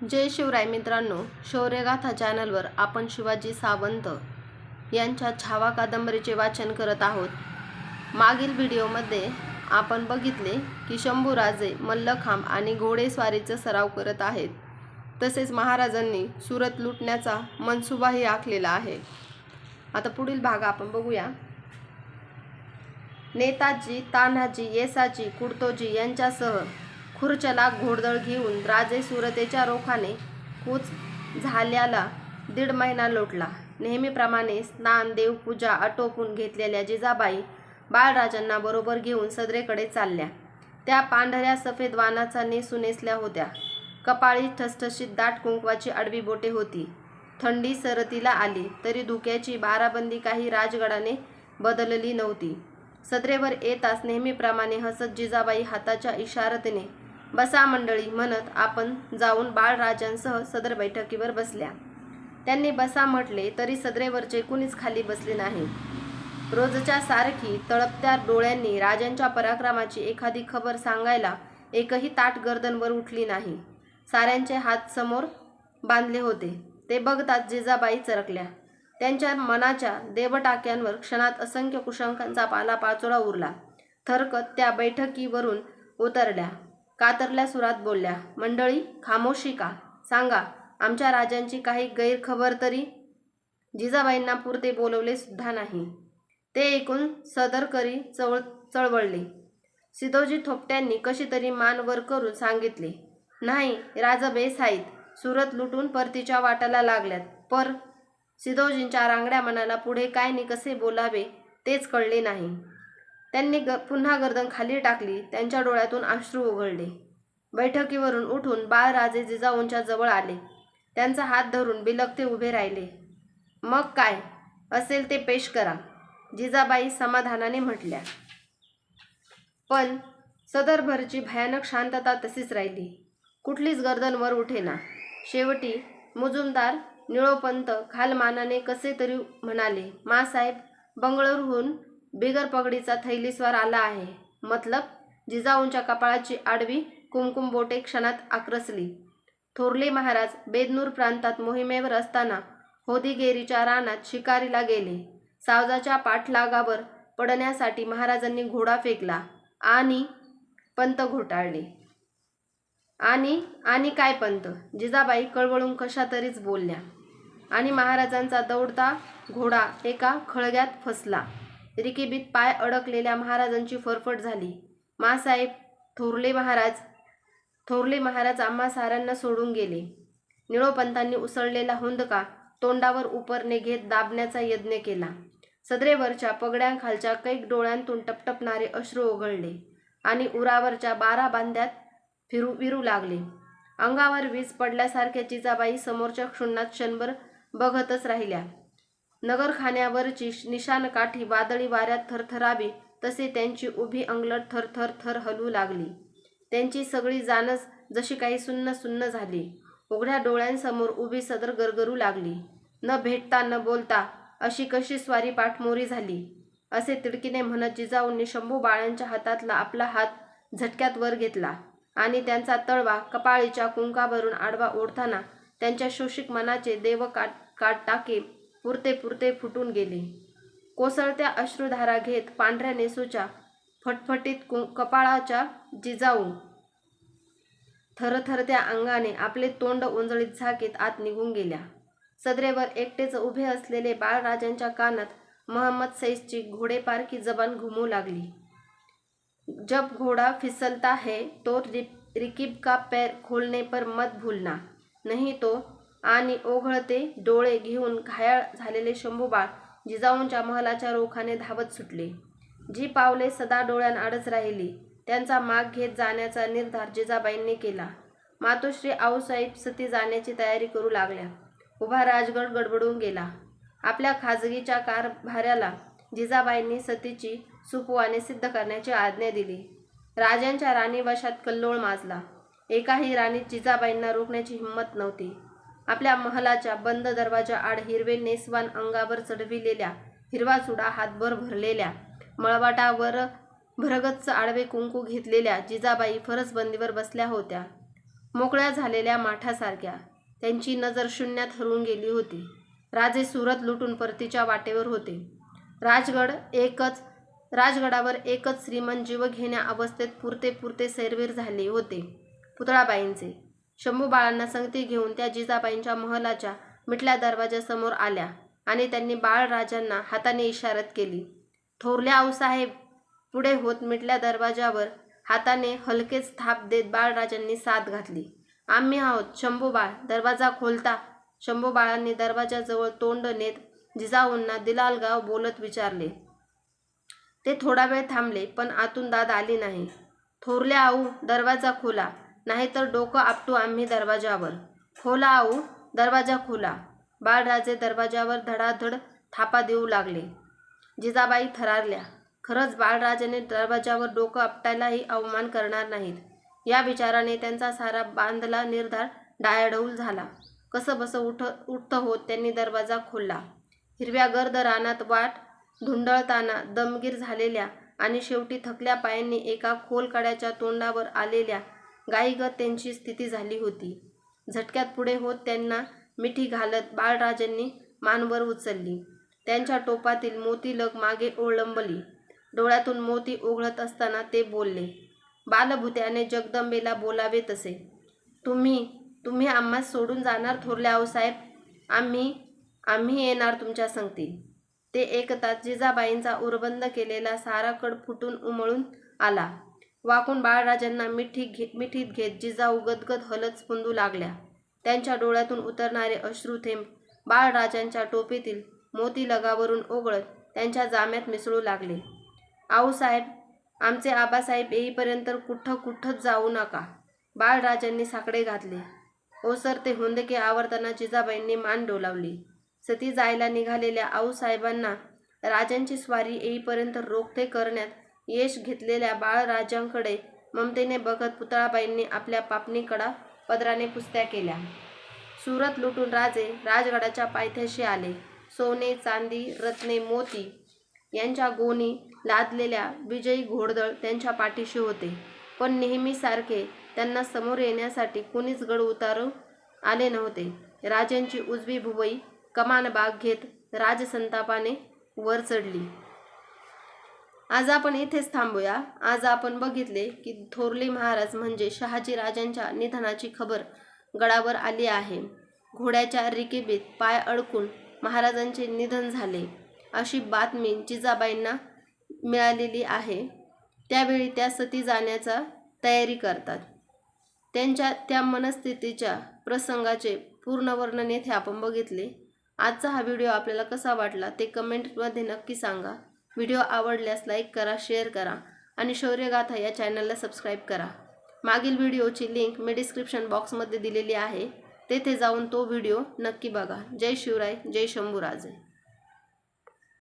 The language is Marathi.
जय शिवराय मित्रांनो, शौर्यगाथा चॅनलवर आपण शिवाजी सावंत यांच्या छावा कादंबरीचे वाचन करत आहोत। मागील व्हिडिओमध्ये आपण बघितले की शंभूराजे मल्लखांब आणि घोडेस्वारीचा सराव करत आहेत। तसेच महाराजांनी सुरत लुटण्याचा मनसुबाही आखलेला आहे। आता पुढील भाग आपण बघूया। नेताजी, तान्हाजी, येसाजी, कुडतोजी यांच्यासह खुर्चला घोडदळ घेऊन राजे सुरतेच्या रोखाने कूच झाल्याला 1.5 महिना लोटला। नेहमीप्रमाणे स्नान, देवपूजा आटोपून घेतलेल्या जिजाबाई बाळराजांना बरोबर घेऊन सदरेकडे चालल्या। त्या पांढऱ्या सफेद वाणाचा नेसू नेसल्या होत्या। कपाळी ठसठशीत दाट कुंकवाची आडवी बोटे होती। थंडी सरतीला आली तरी धुक्याची बाराबंदी काही राजगडाने बदलली नव्हती। सदरेवर येताच नेहमीप्रमाणे हसत जिजाबाई हाताच्या इशारातीने बसा मंडळी म्हणत आपण जाऊन बाळराजांसह सदर बैठकीवर बसल्या। त्यांनी बसा म्हटले तरी सदरेवरचे कुणीच खाली बसले नाही। रोजच्या सारखी तळपत्या डोळ्यांनी राजांच्या पराक्रमाची एखादी खबर सांगायला एकही ताठ गर्दनवर उठली नाही। साऱ्यांचे हात समोर बांधले होते। ते बघताच जिजाबाई चरकल्या। त्यांच्या मनाच्या देवटाक्यांवर क्षणात असंख्य कुशंकांचा पालापाचोळा उरला। थरकत त्या बैठकीवरून उतरल्या। कातरल्या सुरात बोलल्या, मंडळी खामोशी का? सांगा, आमच्या राजांची काही गैरखबर तरी? जिजाबाईंना पुरते बोलवले सुद्धा नाही। ते ऐकून सदरकरी चळवळले। सिधोजी थोपट्यांनी कशी तरी मान वर करून सांगितले, नाही राजा बेस आहेत, सुरत लुटून परतीच्या वाटाला लागल्यात। पर सिधोजींच्या रांगड्या मनाला पुढे काय नि कसे बोलावे तेच कळले नाही। त्यांनी पुन्हा गर्दन खाली टाकली। त्यांच्या डोळ्यातून अश्रू ओघळले। बैठकीवरून उठून बाळराजे जिजाऊंच्या जवळ आले। त्यांचा हात धरून बिलगते उभे राहिले। मग काय असेल ते पेश करा, जिजाबाई समाधानाने म्हटल्या। पण सदरभरची भयानक शांतता तशीच राहिली। कुठलीच गर्दन वर उठेना। शेवटी मुजुमदार निळोपंत खालमानाने कसे तरी म्हणाले, मासाहेब, बंगळूरहून बिगर पगडीचा थैलीस्वार आला आहे। मतलब? जिजाऊंच्या कपाळाची आडवी कुमकुम बोटे क्षणात आक्रसली। थोरले महाराज बेदनूर प्रांतात मोहिमेवर असताना होदिगेरीच्या रानात शिकारीला गेले। सावजाच्या पाठलागावर पडण्यासाठी महाराजांनी घोडा फेकला आणि पंत घोटाळले। आणि काय पंत? जिजाबाई कळवळून कशा तरीच बोलल्या। आणि महाराजांचा दौडता घोडा एका खळग्यात फसला। रिकीबीत पाय अडकलेल्या महाराजांची फरफट झाली। मासाहेब, थोरले महाराज आम्हा साऱ्यांना सोडून गेले। निळोपंतांनी उसळलेला हुंदका तोंडावर उपरणे घेत दाबण्याचा यत्न केला। सदरेवरच्या पगड्यांखालच्या कैक डोळ्यांतून टपटपणारे अश्रू ओघळले आणि उरावरच्या 12 बांध्यात विरू लागले। अंगावर वीज पडल्यासारख्या जिजाबाई समोरच्या क्षुण्णात क्षणभर बघतच राहिल्या। नगरखान्यावरची निशाणकाठी वादळी वाऱ्यात थरथरावी तसे त्यांची उभी अंगलट थरथर थर हलू लागली। त्यांची सगळी जानच जशी काही सुन्न सुन्न झाली। उघड्या डोळ्यांसमोर उभी सदर गरगरू लागली। न भेटता न बोलता अशी कशी स्वारी पाठमोरी झाली, असे तिडकीने म्हणत जिजाऊंनी शंभू बाळांच्या हातातला आपला हात झटक्यात वर घेतला आणि त्यांचा तळवा कपाळीच्या कुंकावरून आडवा ओढताना त्यांच्या शोषिक मनाचे देवटाके पुरते फुटून गेले। कोसळत्या अश्रुधारा घेत पांढऱ्या नेसूच्या फटफटीत कपाळाच्या जिजाऊ थरथरत्या अंगाने आपले तोंड ओंजळीत झाकीत आत निघून गेल्या। सदरेवर एकटेच उभे असलेले बाळराजांच्या कानात महम्मद सैसची घोडेपारखी जबान घुमू लागली, जब घोडा फिसलता है तो रिकीब का पैर खोलने पर मत भूलना, नहीं तो। आणि ओघळते डोळे घेऊन घायाळ झालेले शंभूबाळ जिजाऊंच्या महालाच्या रोखाने धावत सुटले। जी पावले सदा डोळ्यांआडच राहिली त्यांचा माग घेत जाण्याचा निर्धार जिजाबाईंनी केला। मातोश्री आऊसाहेब सती जाण्याची तयारी करू लागल्या। उभा राजगड गडबडून गेला। आपल्या खाजगीच्या कारभाऱ्याला जिजाबाईंनी सतीची सुपुवाने सिद्ध करण्याची आज्ञा दिली। राजांच्या राणीवशात कल्लोळ माजला। एकाही राणीत जिजाबाईंना रोखण्याची हिंमत नव्हती। आपल्या महलाच्या बंद दरवाजा आड हिरवे नेसवान अंगावर चढविलेल्या हिरवा चुडा हातभर भरलेल्या मळवटावर भरगच्च आडवे कुंकू घेतलेल्या जिजाबाई फरसबंदीवर बसल्या होत्या। मोकळ्या झालेल्या माठासारख्या त्यांची नजर शून्यात हरवून गेली होती. राजे सुरत लुटून परतीच्या वाटेवर होते. राजगडावर एकच श्रीमंत जीवघेण्या अवस्थेत पुरते सैरवीर झाले होते, पुतळाबाईंचे. शंभूबाळांना संगती घेऊन त्या जिजाबाईंच्या महलाच्या मिटल्या दरवाजासमोर आल्या आणि त्यांनी बाळराजांना हाताने इशारत केली. थोरल्या आऊसाहेब पुढे होत मिटल्या दरवाजावर हाताने हलकेच थाप देत बाळराजांनी साद घातली. आम्ही आहोत, शंभूबाळ, दरवाजा खोलता. शंभूबाळांनी दरवाजाजवळ तोंड नेत जिजाऊंना दिलालगाव बोलत विचारले. ते थोडा वेळ थांबले, पण आतून दाद आली नाही. थोरल्या आऊ, दरवाजा खोला, नाहीतर डोकं आपटू आम्ही दरवाजावर. खोला आऊ, दरवाजा खोला. बाळराजे दरवाजावर धडाधड थापा देऊ लागले. जिजाबाई थरारल्या. खरंच बाळराजाने दरवाजावर डोकं आपटायलाही अवमान करणार नाहीत, या विचाराने त्यांचा सारा बांधला निर्धार डाळडौल झाला. कसंबसं उठत होत त्यांनी दरवाजा खोलला. हिरव्या गर्द रानात वाट धुंडळताना दमगीर झालेल्या आणि शेवटी थकल्या पायांनी एका खोल कड्याच्या तोंडावर आलेल्या गायीगत त्यांची स्थिती झाली होती. झटक्यात पुढे होत त्यांना मिठी घालत बाळराजांनी मानवर उचलली. त्यांच्या टोपातील मोतीलग मागे ओळंबली. डोळ्यातून मोती ओघळत असताना ते बोलले, बालभूत्याने जगदंबेला बोलावे तसे. तुम्ही आम्हास सोडून जाणार थोरल्या आऊसाहेब? आम्ही येणार तुमच्या संगती. ते ऐकताच जिजाबाईंचा उरबंद केलेला सारा कड फुटून उमळून आला. वाकून बाळराजांना मिठीत घेत जिजाऊ गदगद हलत स्फुंदू लागल्या. त्यांच्या डोळ्यातून उतरणारे अश्रुथेंब बाळराजांच्या टोपीतील मोतीलगावरून ओघळत त्यांच्या जाम्यात मिसळू लागले. आऊसाहेब, आमचे आबासाहेब येईपर्यंत कुठंच जाऊ नका. बाळराजांनी साकडे घातले. ओसरते हुंदके आवरताना जिजाबाईंनी मान डोलावली. सती जायला निघालेल्या आऊसाहेबांना राजांची स्वारी येईपर्यंत रोखते करण्यात यश घेतलेल्या बाळराजांकडे ममतेने बघत पुतळाबाईंनी आपल्या पापणीकडा पदराने पुसत्या केल्या. सुरत लुटून राजे राजगडाच्या पायथ्याशी आले. सोने, चांदी, रत्ने, मोती यांच्या गोणी लादलेल्या विजयी घोडदळ त्यांच्या पाठीशी होते. पण नेहमीसारखे त्यांना समोर येण्यासाठी कुणीच गड उतारू आले नव्हते. राजांची उजवी भुवई कमानबाग घेत राजसंतापाने वर चढली. आज आपण इथेच थांबूया. आज आपण बघितले की थोरले महाराज म्हणजे शहाजी राजांच्या निधनाची खबर गडावर आली आहे. घोड्याच्या रिकेबीत पाय अडकून महाराजांचे निधन झाले अशी बातमी जिजाबाईंना मिळालेली आहे. त्यावेळी त्या सती जाण्याचा तयारी करतात. त्यांच्या त्या मनस्थितीच्या प्रसंगाचे पूर्ण वर्णन येथे आपण बघितले. आजचा हा व्हिडिओ आपल्याला कसा वाटला ते कमेंटमध्ये नक्की सांगा. व्हिडिओ आवडल्यास लाईक करा, शेअर करा आणि शौर्यगाथा या चॅनलला सबस्क्राईब करा. मागील व्हिडिओची लिंक मी डिस्क्रिप्शन बॉक्समध्ये दिलेली आहे, तेथे जाऊन तो व्हिडिओ नक्की बघा. जय शिवराय, जय शंभूराजे.